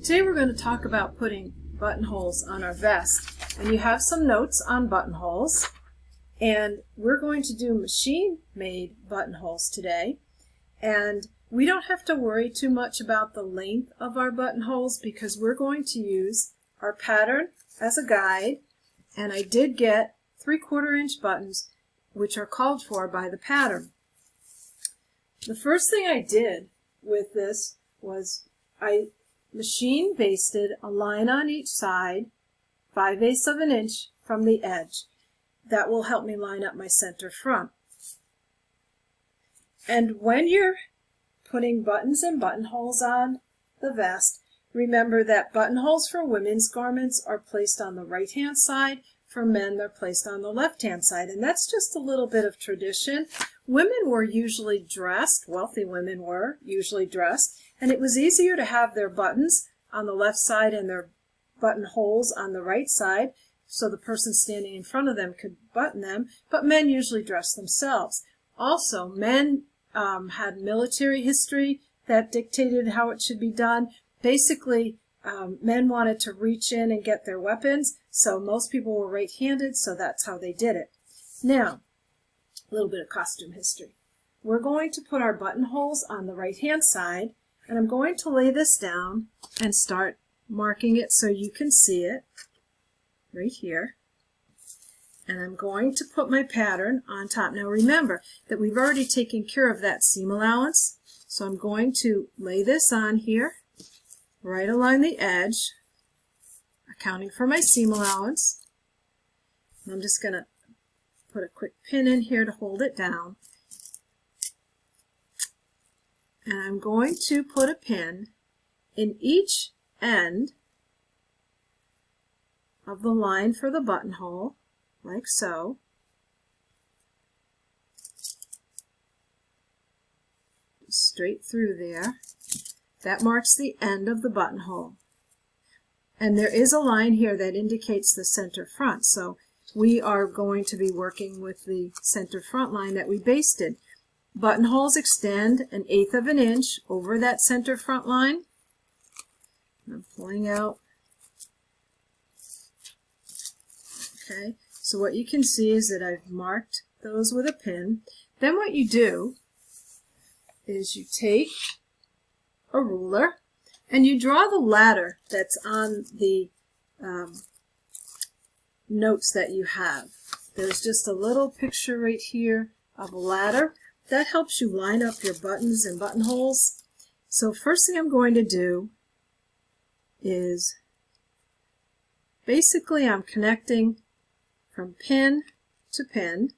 Today we're going to talk about putting buttonholes on our vest, and you have some notes on buttonholes, and we're going to do machine-made buttonholes today, and we don't have to worry too much about the length of our buttonholes because we're going to use our pattern as a guide, and I did get 3/4 inch buttons which are called for by the pattern. The first thing I did with this was I machine basted a line on each side, 5/8 of an inch from the edge. That will help me line up my center front. And when you're putting buttons and buttonholes on the vest, remember that buttonholes for women's garments are placed on the right-hand side. For men, they're placed on the left-hand side, and that's just a little bit of tradition. Women were usually dressed, wealthy women were usually dressed, and it was easier to have their buttons on the left side and their buttonholes on the right side, so the person standing in front of them could button them, but men usually dressed themselves. Also, men had military history that dictated how it should be done. Basically, men wanted to reach in and get their weapons, so most people were right-handed, so that's how they did it. Now, a little bit of costume history. We're going to put our buttonholes on the right-hand side, and I'm going to lay this down and start marking it so you can see it right here. And I'm going to put my pattern on top. Now remember that we've already taken care of that seam allowance, so I'm going to lay this on here right along the edge, accounting for my seam allowance. And I'm just going to put a quick pin in here to hold it down. And I'm going to put a pin in each end of the line for the buttonhole, like so. Straight through there. That marks the end of the buttonhole. And there is a line here that indicates the center front, so we are going to be working with the center front line that we basted. Buttonholes extend 1/8 of an inch over that center front line. I'm pulling out. Okay, so what you can see is that I've marked those with a pin. Then what you do is you take a ruler and you draw the ladder that's on the notes that you have. There's just a little picture right here of a ladder. That helps you line up your buttons and buttonholes. So first thing I'm going to do is basically I'm connecting from pin to pin.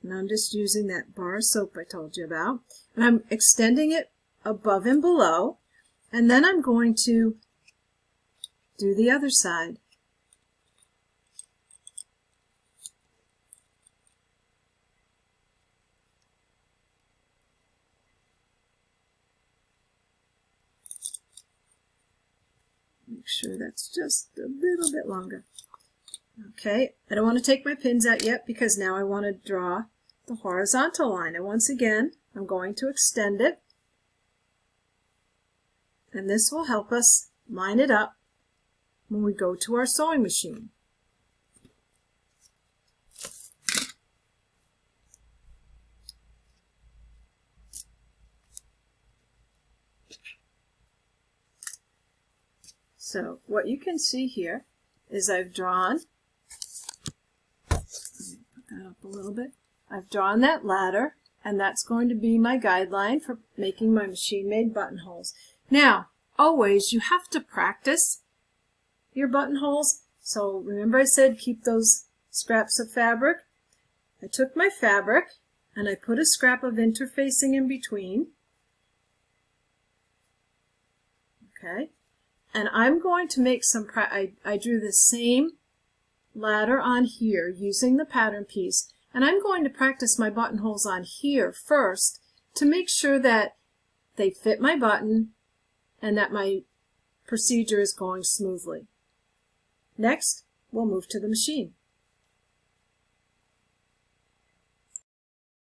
And I'm just using that bar of soap I told you about. And I'm extending it above and below. And then I'm going to do the other side. Make sure that's just a little bit longer. Okay, I don't want to take my pins out yet because now I want to draw the horizontal line. And once again, I'm going to extend it. And this will help us line it up when we go to our sewing machine. So what you can see here is I've drawn, let me put that up a little bit, I've drawn that ladder, and that's going to be my guideline for making my machine-made buttonholes. Now, always you have to practice your buttonholes. So remember I said keep those scraps of fabric? I took my fabric and I put a scrap of interfacing in between. Okay. And I'm going to make some, I drew the same ladder on here using the pattern piece, and I'm going to practice my buttonholes on here first to make sure that they fit my button and that my procedure is going smoothly. Next, we'll move to the machine.